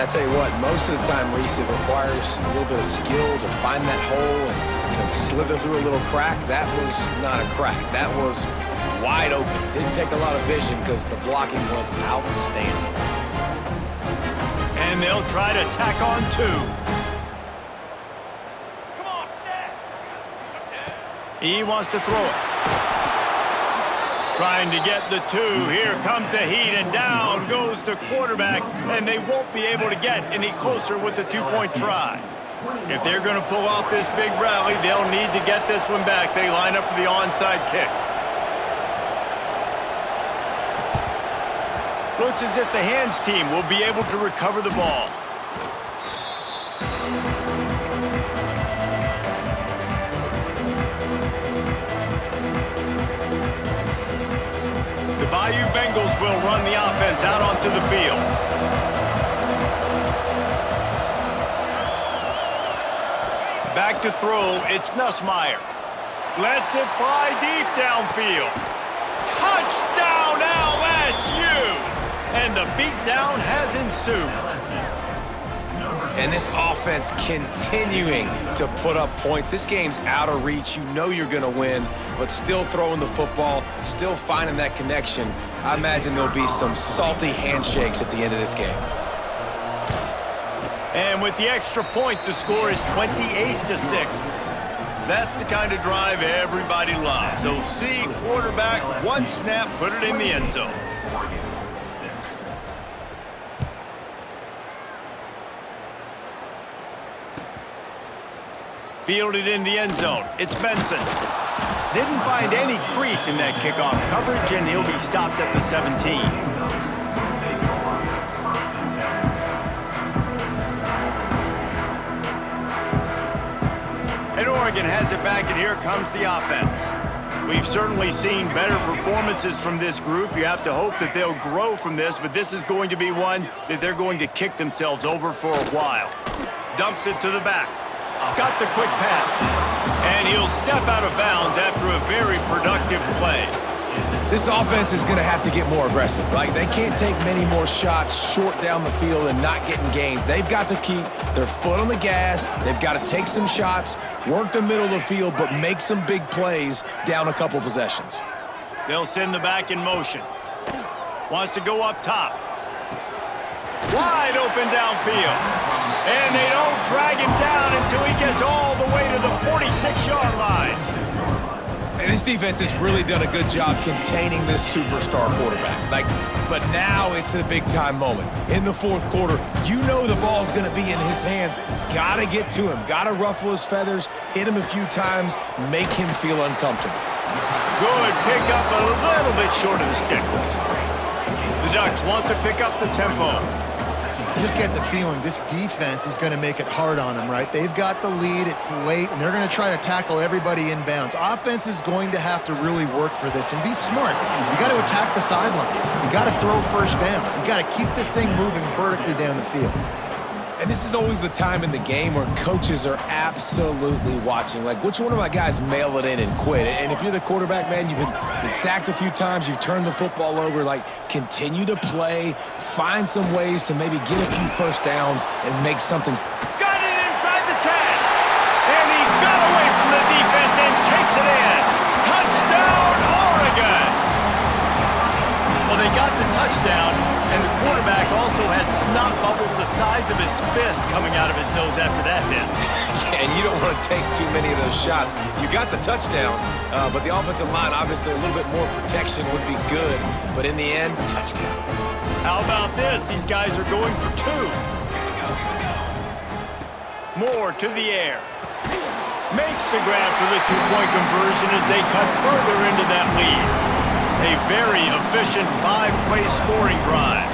I tell you what, most of the time, Reese, it requires a little bit of skill to find that hole and slither through a little crack. That was not a crack. That was wide open. Didn't take a lot of vision because the blocking was outstanding. And they'll try to tack on two. He wants to throw it. Trying to get the two. Here comes the heat, and down goes the quarterback, and they won't be able to get any closer with the two-point try. If they're going to pull off this big rally, they'll need to get this one back. They line up for the onside kick. Looks as if the hands team will be able to recover the ball. The Bayou Bengals will run the offense out onto the field. Back to throw, it's Nussmeier. Lets it fly deep downfield. Touchdown LSU! And the beatdown has ensued. And this offense continuing to put up points. This game's out of reach. You know you're going to win, but still throwing the football, still finding that connection. I imagine there'll be some salty handshakes at the end of this game. And with the extra point, the score is 28-6. That's the kind of drive everybody loves. OC, quarterback, one snap, put it in the end zone. Fielded in the end zone. It's Benson. Didn't find any crease in that kickoff coverage, and he'll be stopped at the 17. And Oregon has it back, and here comes the offense. We've certainly seen better performances from this group. You have to hope that they'll grow from this, but this is going to be one that they're going to kick themselves over for a while. Dumps it to the back. Got the quick pass. And he'll step out of bounds after a very productive play. This offense is going to have to get more aggressive, right? They can't take many more shots short down the field and not getting gains. They've got to keep their foot on the gas. They've got to take some shots, work the middle of the field, but make some big plays down a couple possessions. They'll send the back in motion. Wants to go up top. Wide open downfield. And they don't drag him down until he gets all the way to the 46-yard line. And this defense has really done a good job containing this superstar quarterback. But now it's the big-time moment. In the fourth quarter, you know the ball's going to be in his hands. Got to get to him. Got to ruffle his feathers, hit him a few times, make him feel uncomfortable. Good pick up a little bit short of the sticks. The Ducks want to pick up the tempo. You just get the feeling this defense is going to make it hard on them, right? They've got the lead, it's late, and they're going to try to tackle everybody inbounds. Offense is going to have to really work for this and be smart. You got to attack the sidelines. You got to throw first downs. You got to keep this thing moving vertically down the field. And this is always the time in the game where coaches are absolutely watching. Like, which one of my guys mail it in and quit? And if you're the quarterback, man, you've been sacked a few times, you've turned the football over, like, continue to play, find some ways to maybe get a few first downs and make something. Got it inside the 10. And he got away from the defense and takes it in. Touchdown, Oregon! Well, they got the touchdown, and the quarterback also had snot bubbles the size of his fist coming out of his nose after that hit. Yeah, and you don't want to take too many of those shots. You got the touchdown, but the offensive line, obviously a little bit more protection would be good. But in the end, touchdown. How about this? These guys are going for two. Moore to the air. Makes the grab for the two-point conversion as they cut further into that lead. A very efficient five-play scoring drive.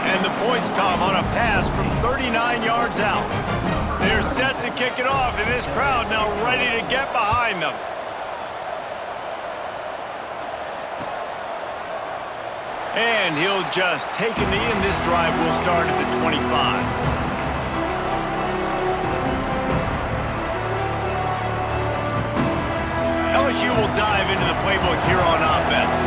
And the points come on a pass from 39 yards out. They're set to kick it off, and this crowd now ready to get behind them. And he'll just take a knee, and this drive will start at the 25. LSU will dive into the playbook here on offense.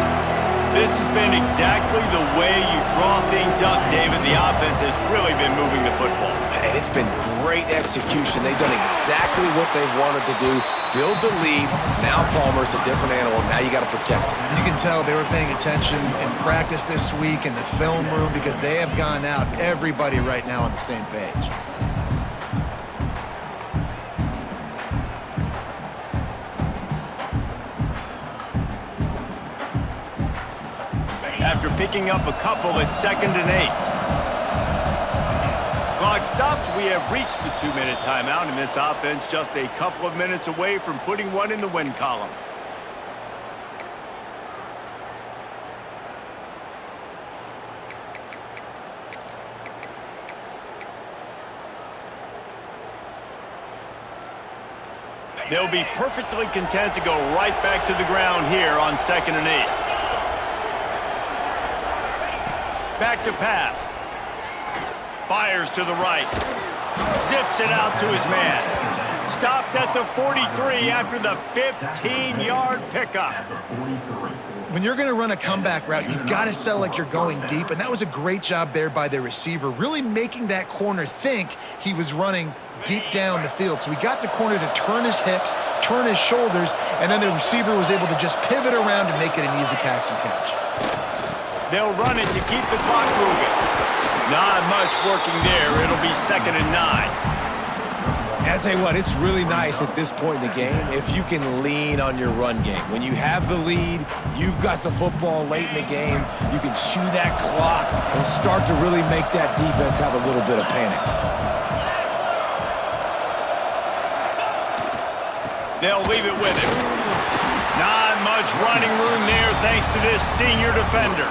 This has been exactly the way you draw things up, David. The offense has really been moving the football. And it's been great execution. They've done exactly what they've wanted to do. Build the lead. Now Palmer's a different animal. Now you got to protect him. You can tell they were paying attention in practice this week in the film room because they have gone out, everybody right now on the same page. After picking up a couple at 2nd and 8. Clock stops. We have reached the 2-minute timeout, and this offense just a couple of minutes away from putting one in the win column. They'll be perfectly content to go right back to the ground here on 2nd and 8. Back to pass. Fires to the right. Zips it out to his man. Stopped at the 43 after the 15-yard pickup. When you're going to run a comeback route, you've got to sell like you're going deep, and that was a great job there by the receiver, really making that corner think he was running deep down the field. So we got the corner to turn his hips, turn his shoulders, and then the receiver was able to just pivot around and make it an easy pass and catch. They'll run it to keep the clock moving. Not much working there. It'll be 2nd and 9. And I'll tell you what, it's really nice at this point in the game if you can lean on your run game. When you have the lead, you've got the football late in the game, you can chew that clock and start to really make that defense have a little bit of panic. They'll leave it with him. Not much running room there thanks to this senior defender.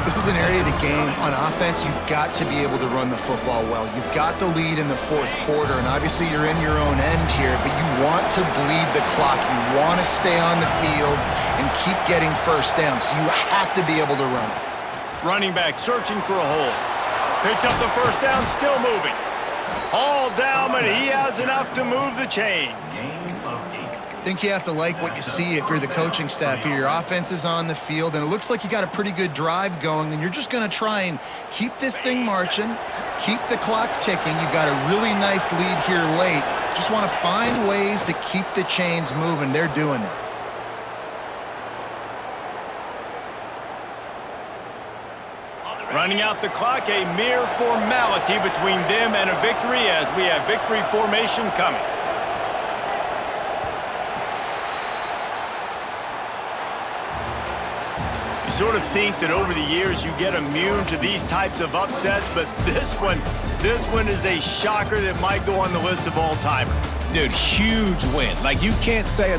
This is an area of the game on offense you've got to be able to run the football well. You've got the lead in the 4th quarter, and obviously you're in your own end here, but you want to bleed the clock. You want to stay on the field and keep getting first down, so you have to be able to run it. Running back searching for a hole. Picks up the first down, still moving. All down, but he has enough to move the chains. I think you have to like what you see if you're the coaching staff here. Your offense is on the field, and it looks like you got a pretty good drive going, and you're just going to try and keep this thing marching, keep the clock ticking. You've got a really nice lead here late. Just want to find ways to keep the chains moving. They're doing that. Running out the clock, a mere formality between them and a victory as we have victory formation coming. You sort of think that over the years you get immune to these types of upsets, but this one is a shocker that might go on the list of all-timers. Dude, huge win. Like, you can't say